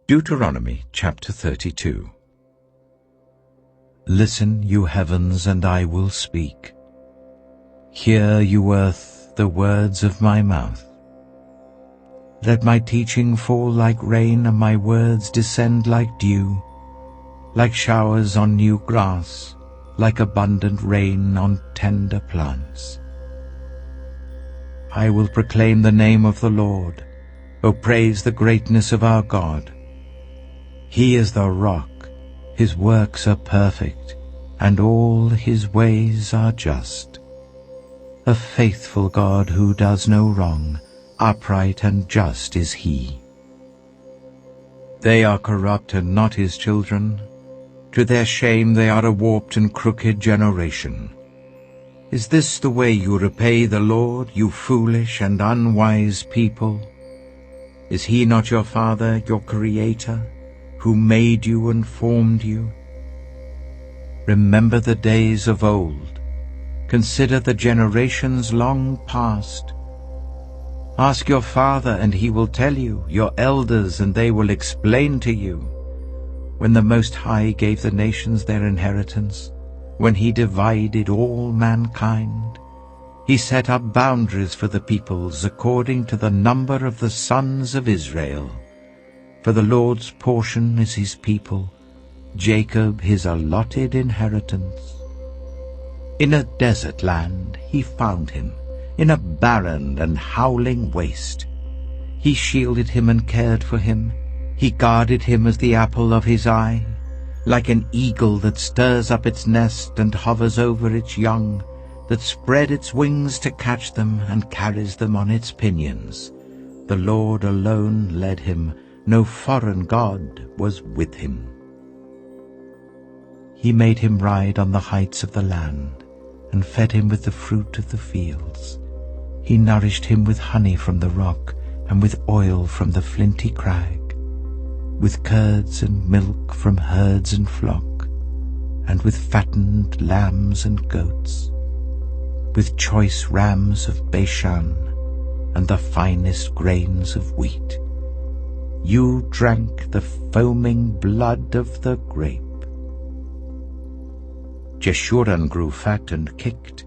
Deuteronomy Chapter 32. Listen, you heavens, and I will speak. Hear, you earth, the words of my mouth. Let my teaching fall like rain, and my words descend like dew, like showers on new grass, like abundant rain on tender plants. I will proclaim the name of the Lord. O praise the greatness of our God. He is the rock, his works are perfect, and all his ways are just. A faithful God who does no wrong, upright and just is he. They are corrupt and not his children. To their shame they are a warped and crooked generation. Is this the way you repay the Lord, you foolish and unwise people? Is he not your Father, your Creator, who made you and formed you? Remember the days of old. Consider the generations long past. Ask your father, and he will tell you, your elders, and they will explain to you. When the Most High gave the nations their inheritance, when he divided all mankind, he set up boundaries for the peoples according to the number of the sons of Israel. For the Lord's portion is his people, Jacob his allotted inheritance. In a desert land he found him, in a barren and howling waste. He shielded him and cared for him. He guarded him as the apple of his eye. Like an eagle that stirs up its nest and hovers over its young, that spread its wings to catch them and carries them on its pinions. The Lord alone led him. No foreign god was with him. He made him ride on the heights of the land, and fed him with the fruit of the fields. He nourished him with honey from the rock, and with oil from the flinty crag, with curds and milk from herds and flock, and with fattened lambs and goats, with choice rams of Bashan, and the finest grains of wheat. You drank the foaming blood of the grape. Jeshurun grew fat and kicked.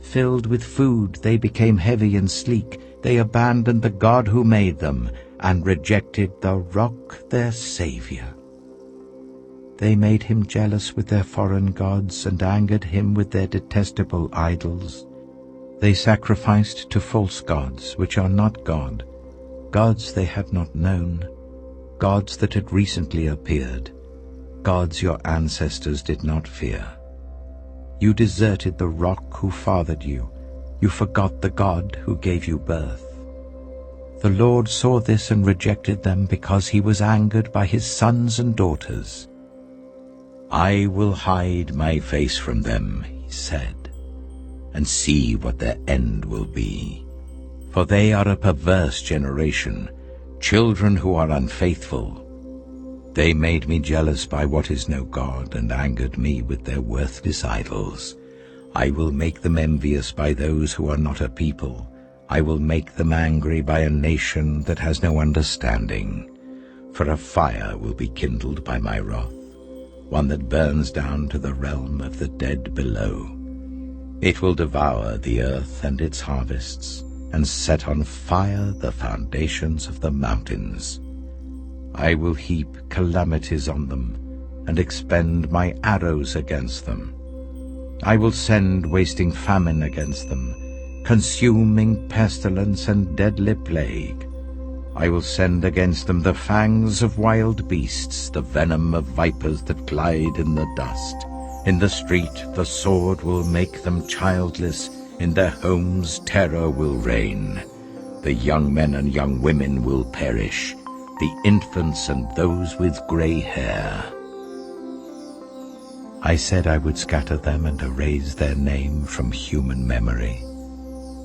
Filled with food, they became heavy and sleek. They abandoned the God who made them, and rejected the rock, their Savior. They made him jealous with their foreign gods, and angered him with their detestable idols. They sacrificed to false gods, which are not God, gods they had not known, gods that had recently appeared, gods your ancestors did not fear. You deserted the rock who fathered you. You forgot the God who gave you birth. The Lord saw this and rejected them because he was angered by his sons and daughters. I will hide my face from them, he said, and see what their end will be. For they are a perverse generation, children who are unfaithful. They made me jealous by what is no God, and angered me with their worthless idols. I will make them envious by those who are not a people. I will make them angry by a nation that has no understanding. For a fire will be kindled by my wrath, one that burns down to the realm of the dead below. It will devour the earth and its harvests, and set on fire the foundations of the mountains. I will heap calamities on them, and expend my arrows against them. I will send wasting famine against them, consuming pestilence and deadly plague. I will send against them the fangs of wild beasts, the venom of vipers that glide in the dust. In the street the sword will make them childless, in their homes terror will reign. The young men and young women will perish, the infants and those with gray hair. I said I would scatter them and erase their name from human memory.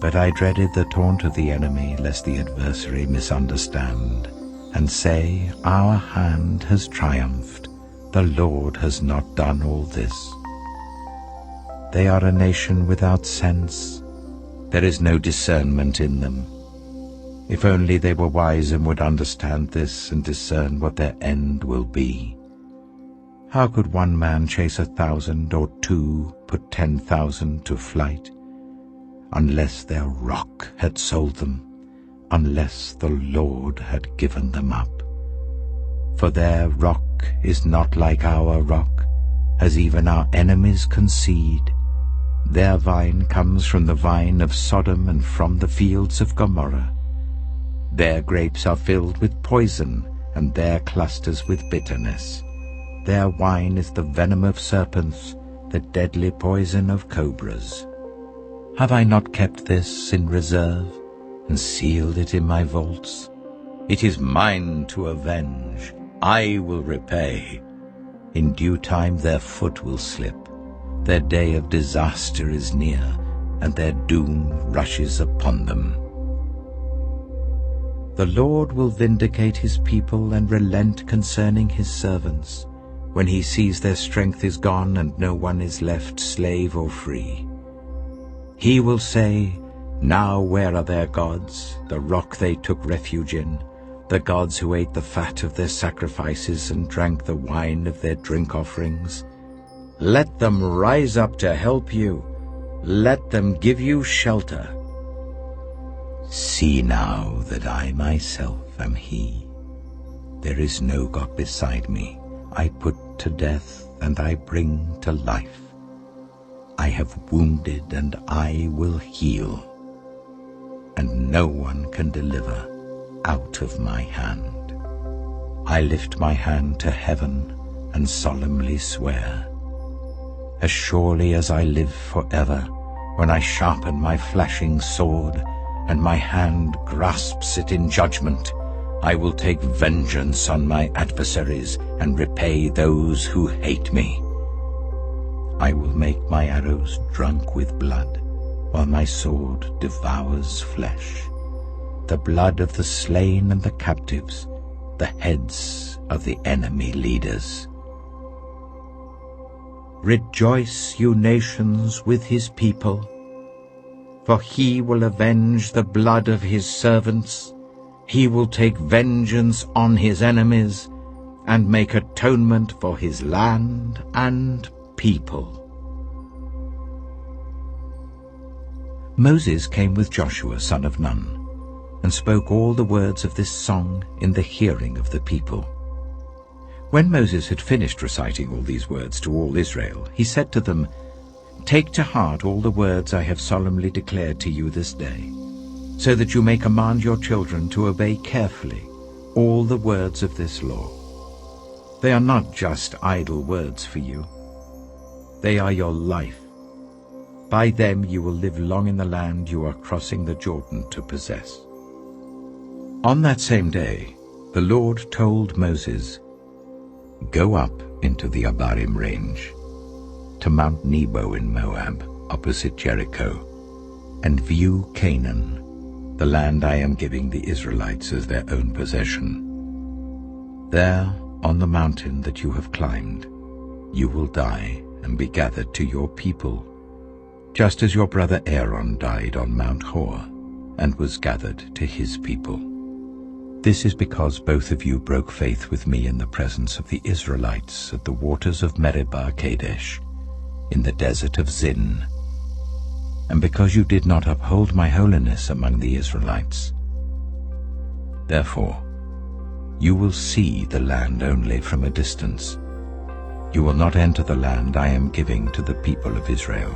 But I dreaded the taunt of the enemy, lest the adversary misunderstand, and say, our hand has triumphed, the Lord has not done all this. They are a nation without sense. There is no discernment in them. If only they were wise and would understand this and discern what their end will be. How could one man chase 1,000, or two put 10,000 to flight? Unless their rock had sold them, unless the Lord had given them up. For their rock is not like our rock, as even our enemies concede. Their vine comes from the vine of Sodom and from the fields of Gomorrah. Their grapes are filled with poison, and their clusters with bitterness. Their wine is the venom of serpents, the deadly poison of cobras. Have I not kept this in reserve, and sealed it in my vaults? It is mine to avenge. I will repay. In due time their foot will slip. Their day of disaster is near, and their doom rushes upon them. The Lord will vindicate his people and relent concerning his servants, when he sees their strength is gone and no one is left slave or free. He will say, "Now where are their gods, the rock they took refuge in, the gods who ate the fat of their sacrifices and drank the wine of their drink offerings? Let them rise up to help you. Let them give you shelter. See now that I myself am he. There is no God beside me. I put to death and I bring to life. I have wounded and I will heal, and no one can deliver out of my hand. I lift my hand to heaven and solemnly swear, as surely as I live forever, when I sharpen my flashing sword, and my hand grasps it in judgment, I will take vengeance on my adversaries and repay those who hate me. I will make my arrows drunk with blood, while my sword devours flesh, the blood of the slain and the captives, the heads of the enemy leaders. Rejoice, you nations, with his people, for he will avenge the blood of his servants. He will take vengeance on his enemies and make atonement for his land and people. Moses came with Joshua son of Nun, and spoke all the words of this song in the hearing of the people. When Moses had finished reciting all these words to all Israel, he said to them, "Take to heart all the words I have solemnly declared to you this day, so that you may command your children to obey carefully all the words of this law. They are not just idle words for you. They are your life. By them you will live long in the land you are crossing the Jordan to possess." On that same day, the Lord told Moses, "Go up into the Abarim range, to Mount Nebo in Moab, opposite Jericho, and view Canaan, the land I am giving the Israelites as their own possession. There, on the mountain that you have climbed, you will die and be gathered to your people, just as your brother Aaron died on Mount Hor and was gathered to his people. This is because both of you broke faith with me in the presence of the Israelites at the waters of Meribah Kadesh, in the desert of Zin, and because you did not uphold my holiness among the Israelites. Therefore, you will see the land only from a distance. You will not enter the land I am giving to the people of Israel.